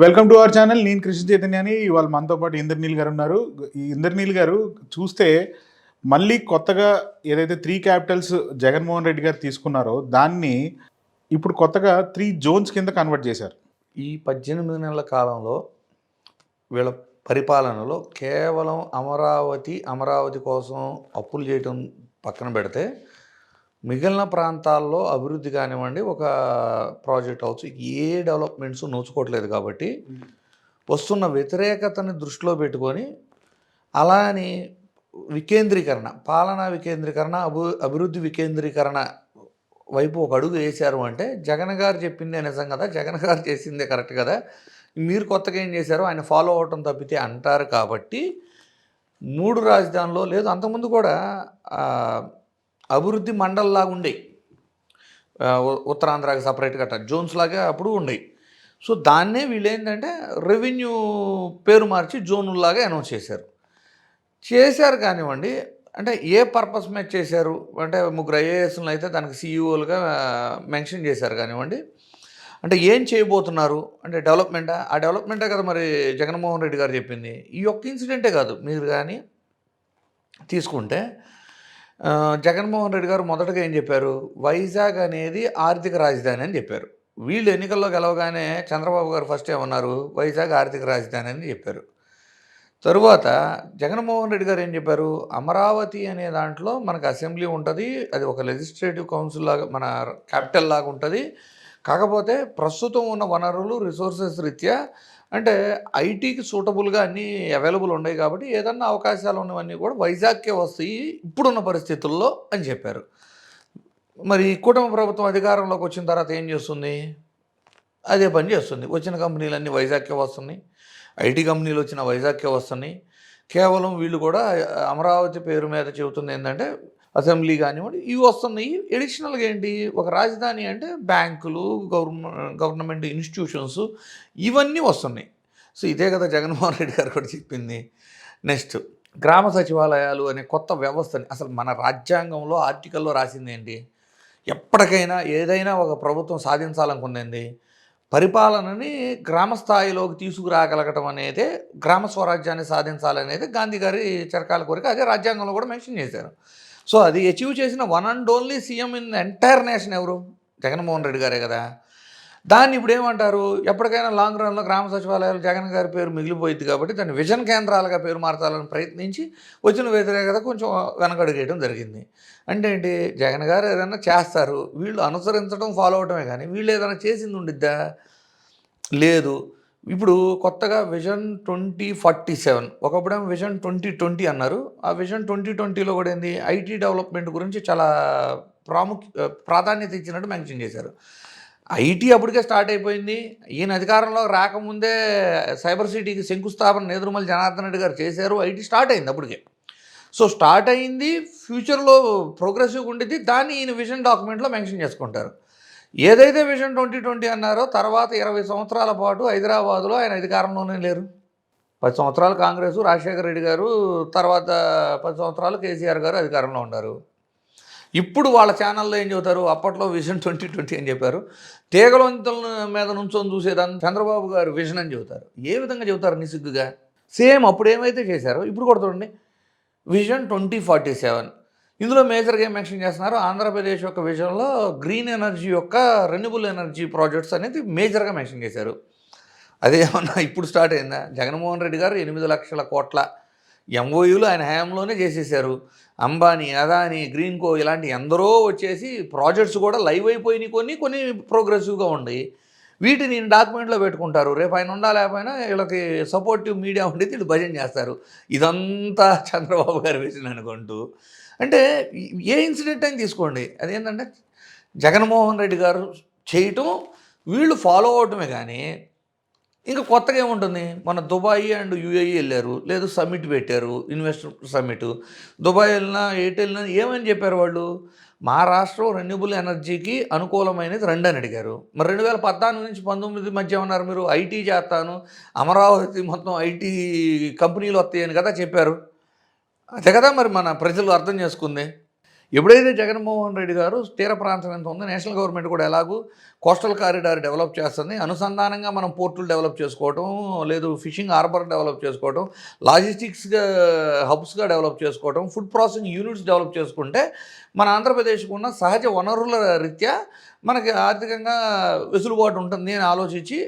Welcome to our channel. నేను కృష్ణ చైతన్యాని. ఇవాళ మనతో పాటు ఇంద్రనీల్ గారు ఉన్నారు. ఈ ఇంద్రనీల్ గారు చూస్తే మళ్ళీ కొత్తగా ఏదైతే 3 క్యాపిటల్స్ జగన్మోహన్ రెడ్డి గారు తీసుకున్నారో దాన్ని ఇప్పుడు కొత్తగా 3 జోన్స్ కింద కన్వర్ట్ చేశారు. ఈ 18 నెలల కాలంలో వీళ్ళ పరిపాలనలో కేవలం అమరావతి కోసం అప్పులు చేయటం పక్కన పెడితే మిగిలిన ప్రాంతాల్లో అభివృద్ధి కానివ్వండి, ఒక ప్రాజెక్ట్ అవచ్చు, ఏ డెవలప్మెంట్స్ నోచుకోవట్లేదు. కాబట్టి వస్తున్న వ్యతిరేకతని దృష్టిలో పెట్టుకొని అలా అని వికేంద్రీకరణ, పాలనా వికేంద్రీకరణ, అభివృద్ధి వికేంద్రీకరణ వైపు ఒక అడుగు వేశారు అంటే జగన్ గారు చెప్పిందే నిజం కదా, జగన్ గారు చేసిందే కరెక్ట్ కదా, మీరు కొత్తగా ఏం చేశారో ఆయన ఫాలో అవటం తప్పితే అంటారు. కాబట్టి 3 రాజధానుల్లో లేదు, అంతకుముందు కూడా అభివృద్ధి మండల్లాగా ఉండేవి, ఉత్తరాంధ్రాకి సపరేట్గా జోన్స్ లాగా అప్పుడు ఉండేవి. సో దాన్నే వీళ్ళు ఏంటంటే రెవెన్యూ పేరు మార్చి జోనుల్లాగా అనౌన్స్ చేశారు కానివ్వండి. అంటే ఏ పర్పస్ మీద చేశారు అంటే 3 ఐఏఎస్లను అయితే దానికి సీఈఓలుగా మెన్షన్ చేశారు కానివ్వండి. అంటే ఏం చేయబోతున్నారు అంటే డెవలప్మెంటా? ఆ డెవలప్మెంటే కదా మరి జగన్మోహన్ రెడ్డి గారు చెప్పింది. ఈ ఒక్క ఇన్సిడెంటే కాదు, మీరు కానీ తీసుకుంటే జగన్మోహన్ రెడ్డి గారు మొదటగా ఏం చెప్పారు, వైజాగ్ అనేది ఆర్థిక రాజధాని అని చెప్పారు. వీళ్ళు ఎన్నికల్లో గెలవగానే చంద్రబాబు గారు ఫస్ట్ ఏమన్నారు, వైజాగ్ ఆర్థిక రాజధాని అని చెప్పారు. తరువాత జగన్మోహన్ రెడ్డి గారు ఏం చెప్పారు, అమరావతి అనే దాంట్లో మనకు అసెంబ్లీ ఉంటుంది, అది ఒక లెజిస్లేటివ్ కౌన్సిల్ లాగా మన క్యాపిటల్ లాగా ఉంటుంది. కాకపోతే ప్రస్తుతం ఉన్న వనరులు రిసోర్సెస్ రీత్యా అంటే ఐటీకి సూటబుల్గా అన్నీ అవైలబుల్ ఉన్నాయి కాబట్టి ఏదన్నా అవకాశాలు ఉన్నవన్నీ కూడా వైజాగ్కే వస్తాయి ఇప్పుడున్న పరిస్థితుల్లో అని చెప్పారు. మరి కూటమి ప్రభుత్వం అధికారంలోకి వచ్చిన తర్వాత ఏం చేస్తుంది, అదే పని చేస్తుంది. వచ్చిన కంపెనీలన్నీ వైజాగ్కే వస్తున్నాయి, ఐటీ కంపెనీలు వచ్చిన వైజాగ్కే వస్తున్నాయి. కేవలం వీళ్ళు కూడా అమరావతి పేరు మీద చెబుతుంది ఏంటంటే అసెంబ్లీ కానివ్వండి ఇవి వస్తున్నాయి. ఎడిషనల్గా ఏంటి, ఒక రాజధాని అంటే బ్యాంకులు, గవర్నమెంట్ ఇన్స్టిట్యూషన్స్ ఇవన్నీ వస్తున్నాయి. సో ఇదే కదా జగన్మోహన్ రెడ్డి గారు కూడా చెప్పింది. నెక్స్ట్ గ్రామ సచివాలయాలు అనే కొత్త వ్యవస్థని అసలు మన రాజ్యాంగంలో ఆర్టికల్లో రాసింది ఏంటి, ఎప్పటికైనా ఏదైనా ఒక ప్రభుత్వం సాధించాలనుకుంది పరిపాలనని గ్రామ స్థాయిలోకి తీసుకురాగలగటం అనేది, గ్రామ స్వరాజ్యాన్ని సాధించాలనేది గాంధీ గారి చిరకాల కోరిక. అదే రాజ్యాంగంలో కూడా మెన్షన్ చేశారు. సో అది అచీవ్ చేసిన one and only CM in entire nation ఎవరు, జగన్మోహన్ రెడ్డి గారే కదా. దాన్ని ఇప్పుడు ఏమంటారు, ఎప్పటికైనా లాంగ్ రన్లో గ్రామ సచివాలయాలు జగన్ గారి పేరు మిగిలిపోయింది కాబట్టి దాన్ని విజన్ కేంద్రాలుగా పేరు మార్చాలని ప్రయత్నించి వచ్చిన వ్యతిరేకత కొంచెం వెనకడుగేయడం జరిగింది. అంటే ఏంటి, జగన్ గారు ఏదైనా చేస్తారు, వీళ్ళు అనుసరించడం ఫాలో అవడమే కానీ వీళ్ళు ఏదైనా చేసింది ఉండిద్దా, లేదు. ఇప్పుడు కొత్తగా విజన్ 2047, ఒకప్పుడేమో విజన్ 2020 అన్నారు. ఆ విజన్ 2020లో కూడా ఏంది, ఐటీ డెవలప్మెంట్ గురించి చాలా ప్రాధాన్యత ఇచ్చినట్టు మెన్షన్ చేశారు. ఐటీ అప్పటికే స్టార్ట్ అయిపోయింది. ఈయన అధికారంలో రాకముందే సైబర్ సిటీకి శంకుస్థాపన నేదురుమల్లి జనార్దన్ రెడ్డి గారు చేశారు. ఐటీ స్టార్ట్ అయింది అప్పటికే. సో స్టార్ట్ అయింది, ఫ్యూచర్లో ప్రోగ్రెసివ్గా ఉండేది, దాన్ని ఈయన విజన్ డాక్యుమెంట్లో మెన్షన్ చేసుకుంటారు. ఏదైతే విజన్ 2020 అన్నారో తర్వాత 20 సంవత్సరాల పాటు హైదరాబాదులో ఆయన అధికారంలోనే లేరు. 10 సంవత్సరాలు కాంగ్రెసు, రాజశేఖర రెడ్డి గారు, తర్వాత 10 సంవత్సరాలు కేసీఆర్ గారు అధికారంలో ఉన్నారు. ఇప్పుడు వాళ్ళ ఛానల్లో ఏం చెబుతారు, అప్పట్లో విజన్ 2020 అని చెప్పారు. తీగలొంతుల మీద నుంచొని చూసేదాన్ని చంద్రబాబు గారు విజన్ అని చెబుతారు. ఏ విధంగా చెబుతారు నిసిగ్గుగా. సేమ్ అప్పుడు ఏమైతే చేశారో ఇప్పుడు కూడా చూడండి, విజన్ 2047. ఇందులో మేజర్గా ఏం మెన్షన్ చేస్తున్నారు, ఆంధ్రప్రదేశ్ యొక్క విజన్లో గ్రీన్ ఎనర్జీ యొక్క రెన్యూబుల్ ఎనర్జీ ప్రాజెక్ట్స్ అనేది మేజర్గా మెన్షన్ చేశారు. అదేమన్నా ఇప్పుడు స్టార్ట్ అయిందా, జగన్మోహన్ రెడ్డి గారు 8 లక్షల కోట్ల ఎంఓయూలు ఆయన హయాంలోనే చేసేసారు. అంబానీ, అదానీ, గ్రీన్కో ఇలాంటి ఎందరో వచ్చేసి ప్రాజెక్ట్స్ కూడా లైవ్ అయిపోయినాయి, కొన్ని ప్రోగ్రెసివ్గా ఉన్నాయి. వీటిని నేను డాక్యుమెంట్లో పెట్టుకుంటారు. రేపు ఆయన ఉండా లేకపోయినా వీళ్ళకి సపోర్టివ్ మీడియా ఉండేది, వీళ్ళు భజన చేస్తారు. ఇదంతా చంద్రబాబు గారి విజన్ అనుకుంటూ. అంటే ఏ ఇన్సిడెంట్ అని తీసుకోండి, అదేంటంటే జగన్మోహన్ రెడ్డి గారు చేయటం, వీళ్ళు ఫాలో అవటమే కానీ ఇంకా కొత్తగా ఏముంటుంది. మన దుబాయ్ అండ్ యూఏఈ వెళ్ళారు, లేదు సమ్మిట్ పెట్టారు, ఇన్వెస్టర్ సమ్మిట్. దుబాయ్ వెళ్ళినా ఎయిట్ వెళ్ళినా ఏమని చెప్పారు వాళ్ళు, మా రాష్ట్రం రెన్యూబుల్ ఎనర్జీకి అనుకూలమైనది రండి అని అడిగారు. మరి 2014 నుంచి 19 మధ్య ఉన్నారు మీరు, ఐటీ చేస్తాను, అమరావతి మొత్తం ఐటీ కంపెనీలు వస్తాయని కదా చెప్పారు. అదే కదా మరి మన ప్రజలు అర్థం చేసుకుంది. ఎప్పుడైతే జగన్మోహన్ రెడ్డి గారు తీర ప్రాంతం ఎంత ఉందో నేషనల్ గవర్నమెంట్ కూడా ఎలాగూ కోస్టల్ కారిడార్ డెవలప్ చేస్తుంది, అనుసంధానంగా మనం పోర్టులు డెవలప్ చేసుకోవటం, లేదు ఫిషింగ్ హార్బర్ డెవలప్ చేసుకోవటం, లాజిస్టిక్స్గా హబ్స్గా డెవలప్ చేసుకోవటం, ఫుడ్ ప్రాసెసింగ్ యూనిట్స్ డెవలప్ చేసుకుంటే మన ఆంధ్రప్రదేశ్కు ఉన్న సహజ వనరుల రీత్యా మనకి ఆర్థికంగా వెసులుబాటు ఉంటుంది అని ఆలోచించి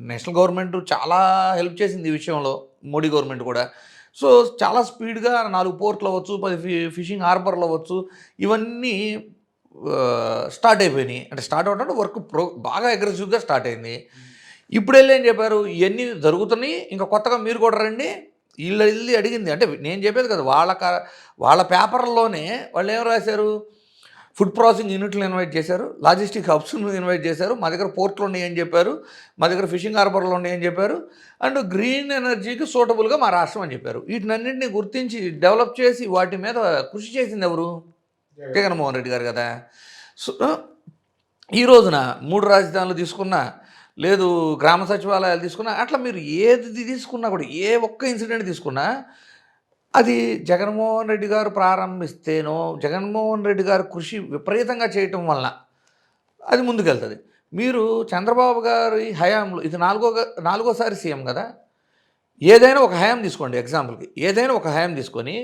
నేషనల్ గవర్నమెంట్ చాలా హెల్ప్ చేసింది ఈ విషయంలో, మోడీ గవర్నమెంట్ కూడా. సో చాలా స్పీడ్గా 4 పోర్ట్లు అవ్వచ్చు, 10 ఫిషింగ్ హార్బర్లు అవ్వచ్చు, ఇవన్నీ స్టార్ట్ అయిపోయినాయి. అంటే స్టార్ట్ అవ్వడం వర్క్ బాగా అగ్రెసివ్గా స్టార్ట్ అయింది. ఇప్పుడు వెళ్ళి ఏం చెప్పారు, ఇవన్నీ జరుగుతున్నాయి, ఇంకా కొత్తగా మీరు కూడా రండి. వీళ్ళు వెళ్ళి అడిగింది అంటే నేను చెప్పేది కదా, వాళ్ళ పేపర్లోనే వాళ్ళు ఏం రాశారు, ఫుడ్ ప్రాసెసింగ్ యూనిట్లు ఇన్వైట్ చేశారు, లాజిస్టిక్ హబ్స్ను ఇన్వైట్ చేశారు, మా దగ్గర పోర్ట్లు ఉన్నాయని చెప్పారు, మా దగ్గర ఫిషింగ్ హార్బర్లు ఉన్నాయని చెప్పారు, అండ్ గ్రీన్ ఎనర్జీకి సూటబుల్గా మా రాష్ట్రం అని చెప్పారు. వీటినన్నింటినీ గుర్తించి డెవలప్ చేసి వాటి మీద కృషి చేసింది ఎవరు, జగన్మోహన్ రెడ్డి గారు కదా. సో ఈ రోజున 3 రాజధానులు తీసుకున్నా, లేదు గ్రామ సచివాలయాలు తీసుకున్నా, అట్లా మీరు ఏది తీసుకున్నా కూడా, ఏ ఒక్క ఇన్సిడెంట్ తీసుకున్నా అది జగన్మోహన్ రెడ్డి గారు ప్రారంభిస్తేనో, జగన్మోహన్ రెడ్డి గారు కృషి విపరీతంగా చేయటం వలన అది ముందుకెళ్తుంది. మీరు చంద్రబాబు గారి హయాంలో ఇది నాలుగోసారి సీఎం కదా, ఏదైనా ఒక హయాం తీసుకోండి, ఎగ్జాంపుల్కి ఏదైనా ఒక హయాం తీసుకొని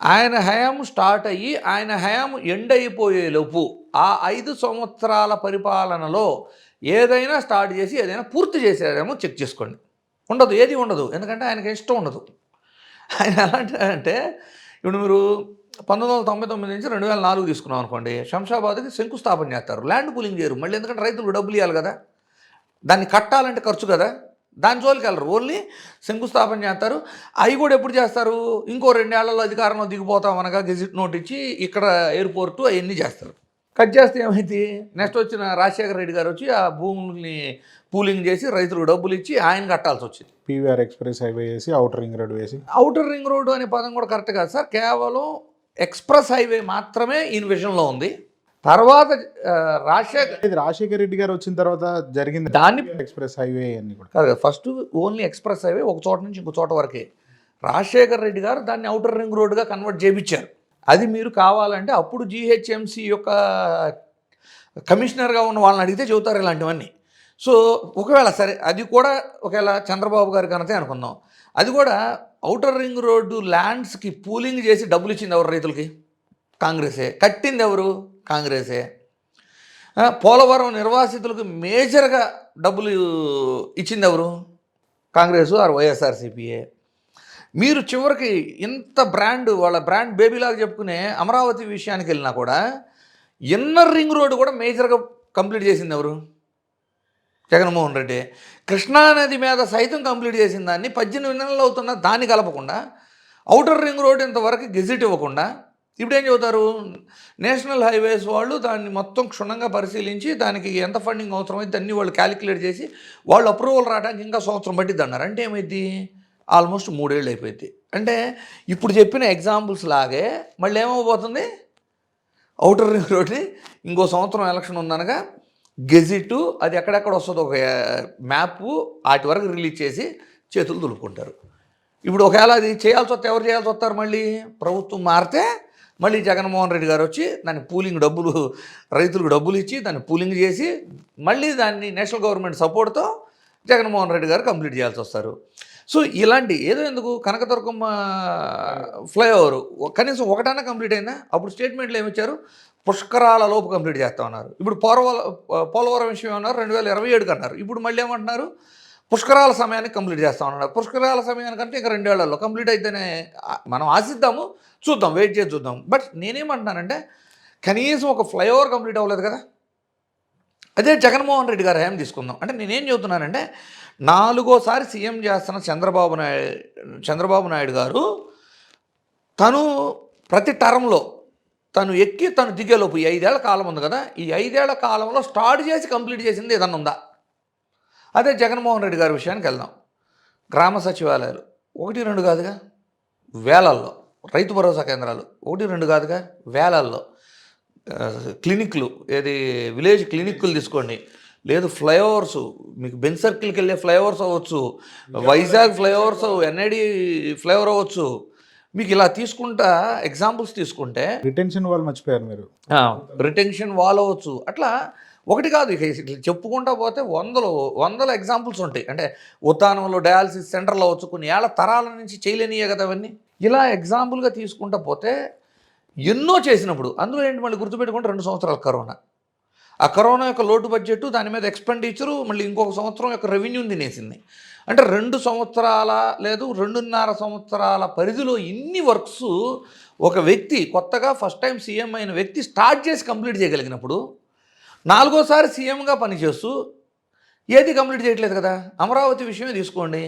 ఆయన హయాం స్టార్ట్ అయ్యి ఆయన హయాం ఎండ్ అయిపోయేలోపు ఆ 5 సంవత్సరాల పరిపాలనలో ఏదైనా స్టార్ట్ చేసి ఏదైనా పూర్తి చేశారేమో చెక్ చేసుకోండి. ఉండదు, ఏది ఉండదు, ఎందుకంటే ఆయనకి ఇష్టం ఉండదు. ఆయన ఎలాంటి అంటే ఇప్పుడు మీరు 1999 నుంచి 2004 తీసుకున్నాం అనుకోండి, శంషాబాద్కి శంకుస్థాపన చేస్తారు, ల్యాండ్ పూలింగ్ చేయరు మళ్ళీ, ఎందుకంటే రైతులు డబ్బులు ఇవ్వాలి కదా, దాన్ని కట్టాలంటే ఖర్చు కదా, దాని జోలికి వెళ్ళరు, ఓన్లీ శంకుస్థాపన చేస్తారు. అవి కూడా ఎప్పుడు చేస్తారు, ఇంకో 2 ఏళ్లలో అధికారంలో దిగిపోతాం అనగా గెజిట్ నోట్ ఇచ్చి ఇక్కడ ఎయిర్పోర్టు అవన్నీ చేస్తారు. కట్ చేస్తే ఏమైంది, నెక్స్ట్ వచ్చిన రాజశేఖర రెడ్డి గారు వచ్చి ఆ భూముల్ని పూలింగ్ చేసి రైతులకు డబ్బులు ఇచ్చి ఆయన కట్టాల్సి వచ్చింది. పీవీఆర్ ఎక్స్ప్రెస్ హైవే వేసి అవుటర్ రింగ్ రోడ్ వేసి, అవుటర్ రింగ్ రోడ్డు అనే పదం కూడా కరెక్ట్ కాదు సార్, కేవలం ఎక్స్ప్రెస్ హైవే మాత్రమే ఈ విషయంలో ఉంది. తర్వాత రాజశేఖర రెడ్డి గారు వచ్చిన తర్వాత జరిగింది దాన్ని ఎక్స్ప్రెస్ హైవే అన్ని కూడా కాదు, ఫస్ట్ ఓన్లీ ఎక్స్ప్రెస్ హైవే ఒక చోట నుంచి ఇంకో చోట వరకే. రాజశేఖర రెడ్డి గారు దాన్ని అవుటర్ రింగ్ రోడ్డుగా కన్వర్ట్ చేయించారు. అది మీరు కావాలంటే అప్పుడు జీహెచ్ఎంసీ యొక్క కమిషనర్గా ఉన్న వాళ్ళని అడిగితే చెబుతారు ఇలాంటివన్నీ. సో ఒకవేళ సరే అది కూడా ఒకవేళ చంద్రబాబు గారి ఘనతే అనుకుందాం, అది కూడా అవుటర్ రింగ్ రోడ్డు ల్యాండ్స్కి పూలింగ్ చేసి డబ్బులు ఇచ్చింది ఎవరు, రైతులకి కాంగ్రెసే, కట్టింది ఎవరు, కాంగ్రెసే. పోలవరం నిర్వాసితులకు మేజర్గా డబ్బులు ఇచ్చింది ఎవరు, కాంగ్రెసు ఆర్ వైఎస్ఆర్సీపీఏ. మీరు చివరికి ఇంత బ్రాండ్ వాళ్ళ బ్రాండ్ బేబీలాగా చెప్పుకునే అమరావతి విషయానికి వెళ్ళినా కూడా ఇన్నర్ రింగ్ రోడ్డు కూడా మేజర్గా కంప్లీట్ చేసింది ఎవరు, జగన్మోహన్ రెడ్డి. కృష్ణానది మీద సైతం కంప్లీట్ చేసిన దాన్ని 18 నెలలు అవుతున్నా దాన్ని కలపకుండా, అవుటర్ రింగ్ రోడ్ ఇంతవరకు గెజిట్ ఇవ్వకుండా, ఇప్పుడు ఏం చెబుతారు, నేషనల్ హైవేస్ వాళ్ళు దాన్ని మొత్తం క్షుణ్ణంగా పరిశీలించి దానికి ఎంత ఫండింగ్ అవసరమైతే అన్నీ వాళ్ళు క్యాలిక్యులేట్ చేసి వాళ్ళు అప్రూవల్ రావడానికి ఇంకా సంవత్సరం పట్టిద్ది అన్నారు. అంటే ఏమైంది, ఆల్మోస్ట్ 3 ఏళ్ళు అయిపోయింది. అంటే ఇప్పుడు చెప్పిన ఎగ్జాంపుల్స్ లాగే మళ్ళీ ఏమైపోతుంది, అవుటర్ రింగ్ రోడ్ని ఇంకో సంవత్సరం ఎలక్షన్ ఉందనగా గెజిట్ అది ఎక్కడెక్కడ వస్తుందో ఒక మ్యాపు వాటి వరకు రిలీజ్ చేసి చేతులు దులుపుకుంటారు. ఇప్పుడు ఒకవేళ అది చేయాల్సి వస్తే ఎవరు చేయాల్సి వస్తారు, మళ్ళీ ప్రభుత్వం మారితే మళ్ళీ జగన్మోహన్ రెడ్డి గారు వచ్చి దాన్ని పూలింగ్ డబ్బులు రైతులకు డబ్బులు ఇచ్చి దాన్ని పూలింగ్ చేసి మళ్ళీ దాన్ని నేషనల్ గవర్నమెంట్ సపోర్ట్తో జగన్మోహన్ రెడ్డి గారు కంప్లీట్ చేయాల్సి వస్తారు. సో ఇలాంటి ఏదో ఎందుకు కనకదుర్గమ్మ ఫ్లైఓవర్ కనీసం ఒకటైనా కంప్లీట్ అయిందా, అప్పుడు స్టేట్మెంట్లు ఏమిచ్చారు, పుష్కరాల లోపు కంప్లీట్ చేస్తామన్నారు. ఇప్పుడు పోలవరం విషయం ఏమన్నారు, 2027కి అన్నారు. ఇప్పుడు మళ్ళీ ఏమంటున్నారు, పుష్కరాల సమయానికి కంప్లీట్ చేస్తామన్నారు. పుష్కరాల సమయానికంటే ఇంకా 2 ఏళ్లలో కంప్లీట్ అయితేనే మనం ఆశిద్దాము, చూద్దాం, వెయిట్ చేసి చూద్దాం. బట్ నేనేమంటున్నానంటే కనీసం ఒక ఫ్లైఓవర్ కంప్లీట్ అవ్వలేదు కదా. అదే జగన్మోహన్ రెడ్డి గారు హయాం తీసుకుందాం. అంటే నేనేం చెబుతున్నానంటే 4వ సీఎం చేస్తున్న చంద్రబాబు నాయుడు గారు తను ప్రతి టర్మ్లో తను ఎక్కి తను దిగేలోపు 5 ఏళ్ల కాలం ఉంది కదా, ఈ 5 ఏళ్ల కాలంలో స్టార్ట్ చేసి కంప్లీట్ చేసింది ఏదన్నా ఉందా. అదే జగన్మోహన్ రెడ్డి గారి విషయానికి వెళ్దాం. గ్రామ సచివాలయాలు 1-2 కాదుగా, వేలల్లో. రైతు భరోసా కేంద్రాలు 1-2 కాదుగా, వేలల్లో. క్లినిక్లు, ఏది విలేజ్ క్లినిక్లు తీసుకోండి, లేదు ఫ్లైఓవర్స్, మీకు బెంచ్ సర్కిల్కి వెళ్ళే ఫ్లైఓవర్స్ అవ్వచ్చు, వైజాగ్ ఫ్లైఓవర్స్, ఎన్ఐడి ఫ్లైఓవర్ అవ్వచ్చు, మీకు ఇలా తీసుకుంటా ఎగ్జాంపుల్స్ తీసుకుంటే రిటెన్షన్ వాళ్ళు మర్చిపోయారు మీరు. రిటెన్షన్ వాల్ అవ్వచ్చు, అట్లా ఒకటి కాదు, ఇక ఇట్లా చెప్పుకుంటా పోతే వందల ఎగ్జాంపుల్స్ ఉంటాయి. అంటే ఉత్తానంలో డయాలసిస్ సెంటర్లు అవ్వచ్చు, కొన్ని ఏళ్ల తరాల నుంచి చేయలేనియే కదా అవన్నీ. ఇలా ఎగ్జాంపుల్గా తీసుకుంటా పోతే ఎన్నో చేసినప్పుడు అందులో ఏంటి, మళ్ళీ గుర్తుపెట్టుకుంటే 2 సంవత్సరాలు కరోనా. ఆ కరోనా యొక్క లోటు బడ్జెట్, దాని మీద ఎక్స్పెండిచరు, మళ్ళీ ఇంకొక సంవత్సరం యొక్క రెవెన్యూని తినేసింది. అంటే 2 సంవత్సరాల లేదు 2.5 సంవత్సరాల పరిధిలో ఇన్ని వర్క్స్ ఒక వ్యక్తి కొత్తగా ఫస్ట్ టైం సీఎం అయిన వ్యక్తి స్టార్ట్ చేసి కంప్లీట్ చేయగలిగినప్పుడు, 4గోసారి సీఎంగా పనిచేస్తూ ఏది కంప్లీట్ చేయట్లేదు కదా. అమరావతి విషయమే తీసుకోండి,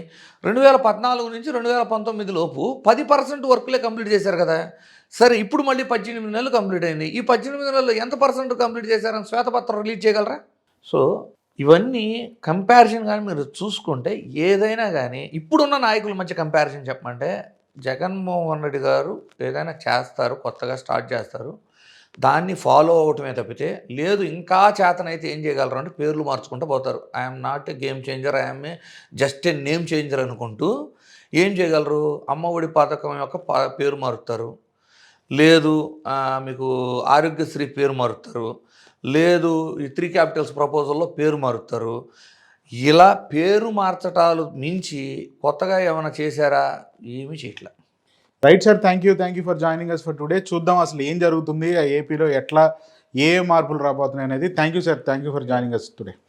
2014 నుంచి 2019 లోపు 10% వర్క్లే కంప్లీట్ చేశారు కదా. సరే, ఇప్పుడు మళ్ళీ 18 నెలలు కంప్లీట్ అయింది. ఈ 18 నెలల్లో ఎంత పర్సెంట్ కంప్లీట్ చేశారని శ్వేతపత్రం రిలీజ్ చేయగలరా? సో ఇవన్నీ కంపారిజన్ కానీ మీరు చూసుకుంటే, ఏదైనా కానీ ఇప్పుడున్న నాయకుల మధ్య కంపారిజన్ చెప్పమంటే, జగన్మోహన్ రెడ్డి గారు ఏదైనా చేస్తారు, కొత్తగా స్టార్ట్ చేస్తారు, దాన్ని ఫాలో అవటమే తప్పితే లేదు. ఇంకా చేతనైతే ఏం చేయగలరు అంటే పేర్లు మార్చుకుంటూ పోతారు. I'm not a game changer, I'm just a name changer అనుకుంటూ ఏం చేయగలరు? అమ్మఒడి పథకం యొక్క పేరు మారుతారు, లేదు మీకు ఆరోగ్యశ్రీ పేరు మారుతారు, లేదు ఈ 3 క్యాపిటల్స్ ప్రపోజల్లో పేరు మారుతారు. ఇలా పేరు మార్చటాలు మించి కొత్తగా ఏమైనా చేశారా? ఏమీ చేయట్లా. Right sir, thank you for joining us for today. చూద్దాం అసలు ఏం జరుగుతుంది, ఆ ఏపీలో ఎట్లా ఏ మార్పులు రాబోతున్నాయి అనేది. Thank you sir, thank you for joining us today.